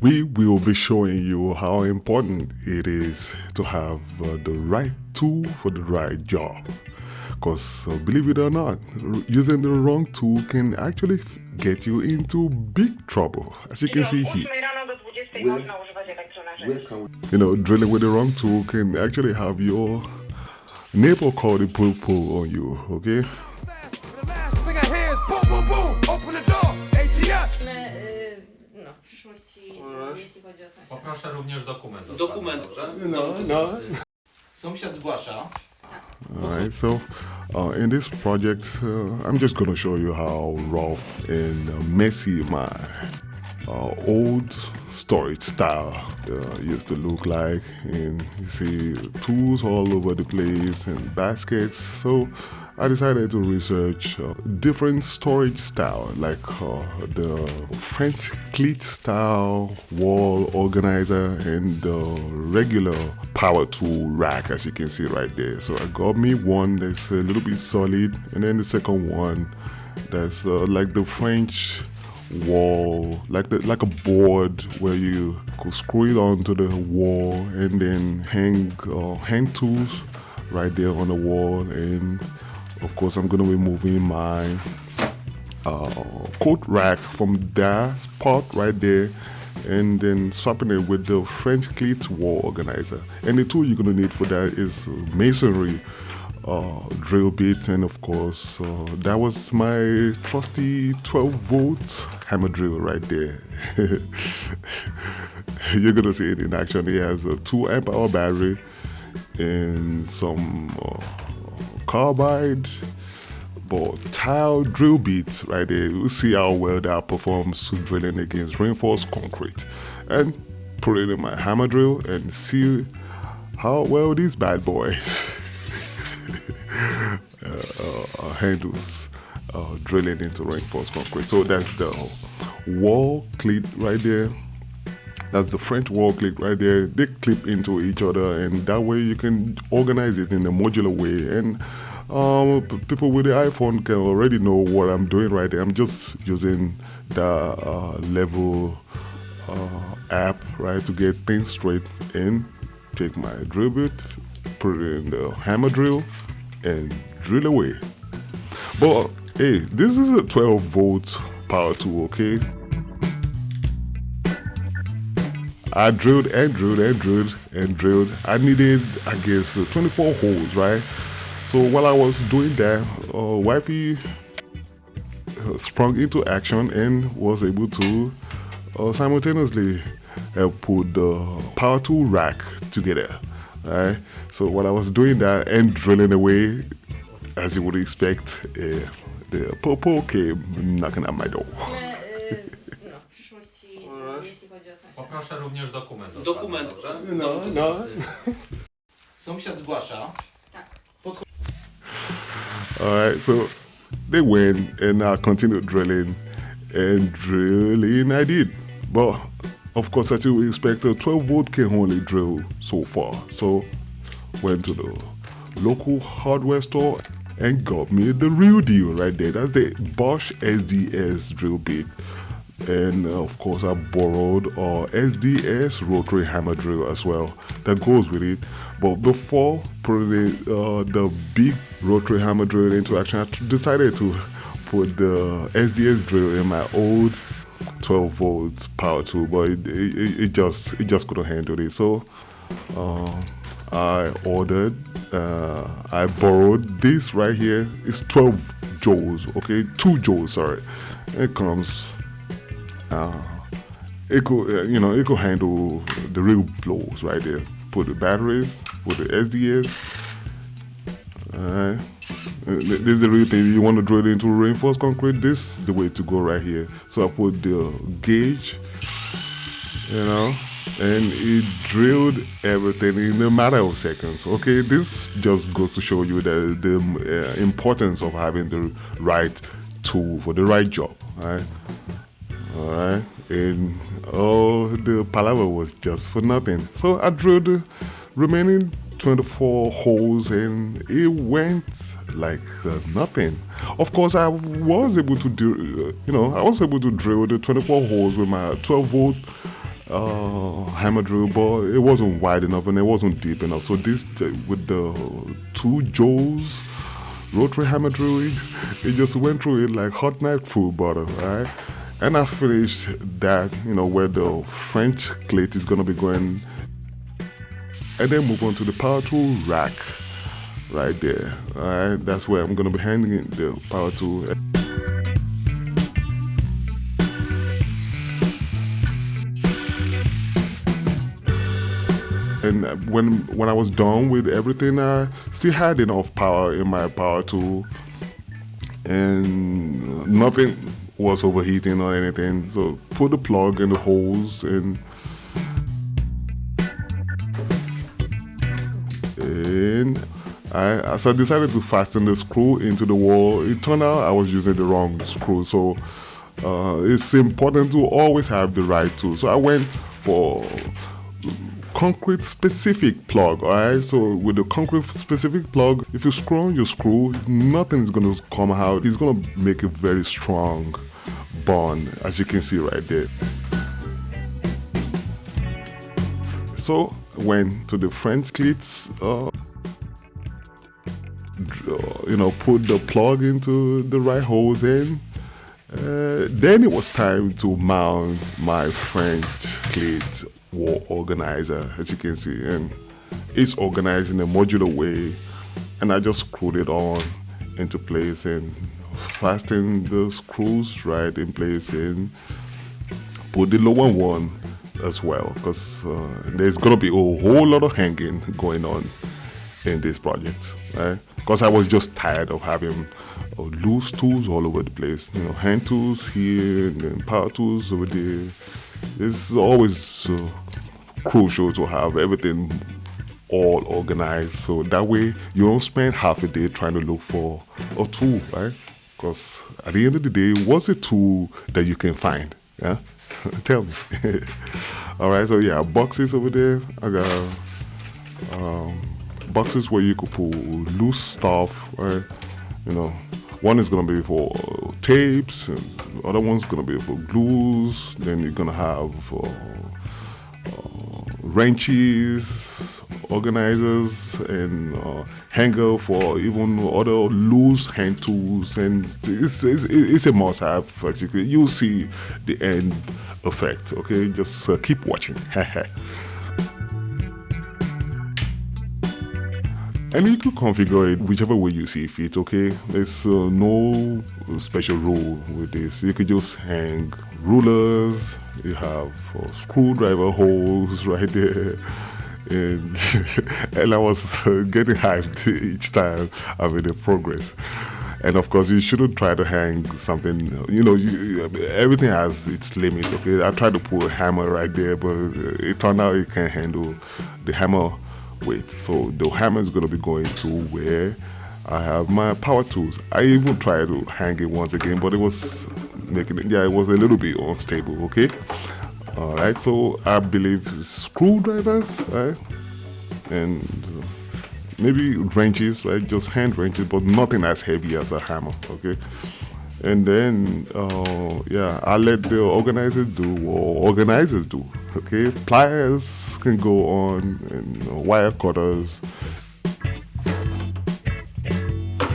We will be showing you how important it is to have the right tool for the right job. Because believe it or not, using the wrong tool can actually get you into big trouble, as you can see here. Drilling with the wrong tool can actually have your neighbor call the pull on you, okay? No, w przyszłości, jeśli chodzi o sąsiada. Poproszę również dokument. Dokument, dobrze? no. Sąsiad zgłasza. Alright, so in this project, I'm just going to show you how rough and messy my old storage style used to look like. And you see tools all over the place and baskets. So I decided to research different storage style, like the French Cleat style wall organizer and the regular Powertool rack, as you can see right there. So I got me one that's a little bit solid, and then the second one that's like the French wall, like a board where you could screw it onto the wall and then hang tools right there on the wall. And of course, I'm going to be moving my coat rack from that spot right there and then swapping it with the French Cleat wall organizer. And the tool you're going to need for that is masonry drill bit, and of course, that was my trusty 12-volt hammer drill right there. You're going to see it in action. It has a 2 amp hour battery and some carbide but tile drill bits right there. You see how well that performs drilling against reinforced concrete, and put it in my hammer drill and see how well these bad boys handles drilling into reinforced concrete. So that's the wall cleat right there. That's the French wall clip right there. They clip into each other, and that way you can organize it in a modular way. And people with the iPhone can already know what I'm doing right there. I'm just using the level app, right, to get things straight in. Take my drill bit, put it in the hammer drill, and drill away. But hey, this is a 12-volt power tool, okay? I drilled and drilled and drilled and drilled. I needed, I guess, 24 holes, right? So while I was doing that, wifey sprung into action and was able to simultaneously put the power tool rack together, right? So while I was doing that and drilling away, as you would expect, the popo came knocking at my door. No, w przyszłości, jeśli chodzi o sąsiada. Poproszę również dokument. Dokument, dobrze? no. Sąsiad zgłasza. Alright, so they went and I continued drilling, and drilling I did. But of course, as you would expect, a 12-volt can only drill so far. So went to the local hardware store and got me the real deal right there. That's the Bosch SDS drill bit. And of course, I borrowed SDS rotary hammer drill as well that goes with it. But before putting the big rotary hammer drill into action, I decided to put the SDS drill in my old 12-volt power tool, but it just couldn't handle it. So I borrowed this right here. It's 12 joules, okay, 2 joules. Sorry, it comes. It could handle the real blows right there. Put the batteries with the SDS. This is the real thing. You want to drill it into reinforced concrete, this is the way to go right here. So I put the gauge, and it drilled everything in a matter of seconds. Okay, this just goes to show you the importance of having the right tool for the right job, right? Alright, and the palaver was just for nothing. So I drilled the remaining 24 holes and it went like nothing. Of course, I was able to do, I was able to drill the 24 holes with my 12-volt hammer drill, but it wasn't wide enough and it wasn't deep enough. So this, with the 2 joules rotary hammer drill, it just went through it like hot knife through butter, right? And I finished that, where the French Cleat is gonna be going, and then move on to the Powertool rack right there. All right, that's where I'm gonna be hanging the Powertool. And when I was done with everything, I still had enough power in my Powertool, and nothing was overheating or anything. So put the plug in the holes, and I decided to fasten the screw into the wall. It turned out I was using the wrong screw, so it's important to always have the right tool. So I went for concrete specific plug. All right, so with the concrete specific plug, if you screw on your screw, nothing is going to come out. It's going to make a very strong bond, as you can see right there. So went to the French cleats, put the plug into the right holes in. Then it was time to mount my French cleat wall organizer, as you can see, and it's organized in a modular way, and I just screwed it on into place and fastened the screws right in place, and put the lower one as well, because there's gonna be a whole lot of hanging going on in this project, right? Because I was just tired of having loose tools all over the place, hand tools here and then power tools over there. It's always crucial to have everything all organized, so that way you don't spend half a day trying to look for a tool, right? Because at the end of the day, what's a tool that you can find? Yeah, tell me. All right, so yeah, boxes over there. I got boxes where you could put loose stuff, right? One is gonna be for tapes, and the other one's gonna be for glues. Then you're gonna have wrenches, organizers, and hanger for even other loose hand tools. And it's a must-have. You'll see the end effect. Okay, just keep watching. And you can configure it whichever way you see fit, okay? There's no special rule with this. You could just hang rulers, you have screwdriver holes right there. And I was getting hyped each time I made a progress. And of course, you shouldn't try to hang something, everything has its limit, okay? I tried to put a hammer right there, but it turned out it can't handle the hammer weight. So the hammer is going to be going to where I have my power tools. I even tried to hang it once again, but it was it was a little bit unstable, okay? All right, so I believe screwdrivers, right? And maybe wrenches, right? Just hand wrenches, but nothing as heavy as a hammer, okay? And then, I let the organizers do what organizers do, okay? Pliers can go on, and wire cutters.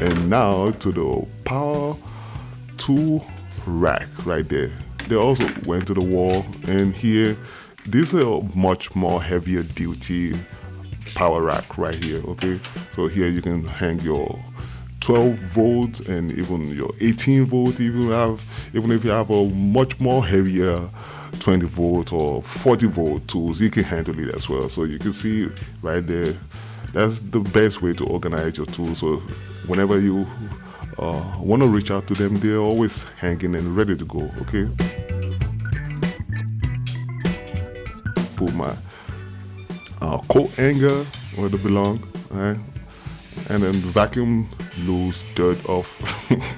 And now to the power tool rack right there. They also went to the wall, and here, this is a much more heavier duty power rack right here, okay? So here you can hang your 12 volts and even your 18 volt, even if you have a much more heavier 20 volt or 40 volt tools, you can handle it as well. So you can see right there, that's the best way to organize your tools. So whenever you want to reach out to them, they're always hanging and ready to go, okay? Put my coat hanger where they belong, right? And then vacuum loose dirt off.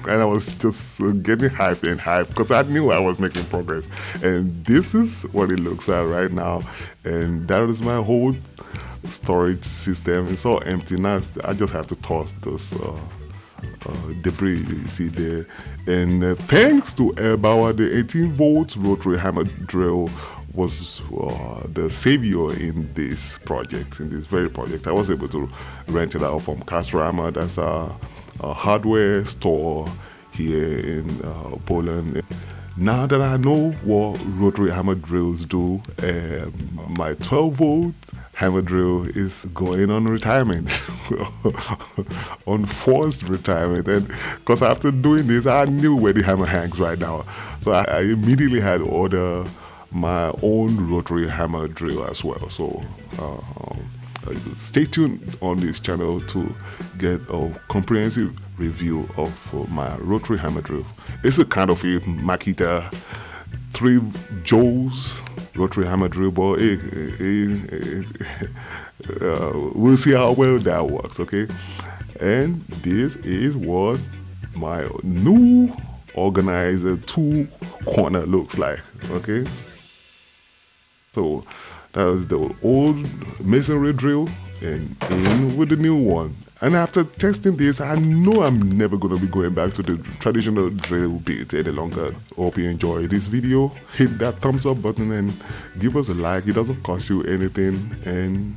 And I was just getting hyped because I knew I was making progress. And this is what it looks like right now. And that is my whole storage system. It's all empty now. I just have to toss those debris you see there. And thanks to Airbauer, the 18 volt rotary hammer drill was the savior in this project, in this very project. I was able to rent it out from Castrama. That's a hardware store here in Poland. Now that I know what rotary hammer drills do, my 12-volt hammer drill is going on retirement, on forced retirement. And because after doing this, I knew where the hammer hangs right now. So I immediately had to order my own rotary hammer drill as well. So stay tuned on this channel to get a comprehensive review of my rotary hammer drill. It's a kind of a Makita 3 joules rotary hammer drill, but we'll see how well that works, okay? And this is what my new Organiser 2 corner looks like, okay? So that was the old masonry drill and in with the new one. And after testing this, I know I'm never going to be going back to the traditional drill bit any longer. Hope you enjoyed this video. Hit that thumbs up button and give us a like. It doesn't cost you anything. And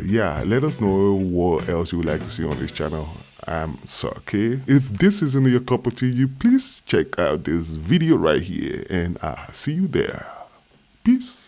yeah, let us know what else you would like to see on this channel. I'm Sake. If this isn't your cup of tea, you please check out this video right here. And I'll see you there. Peace.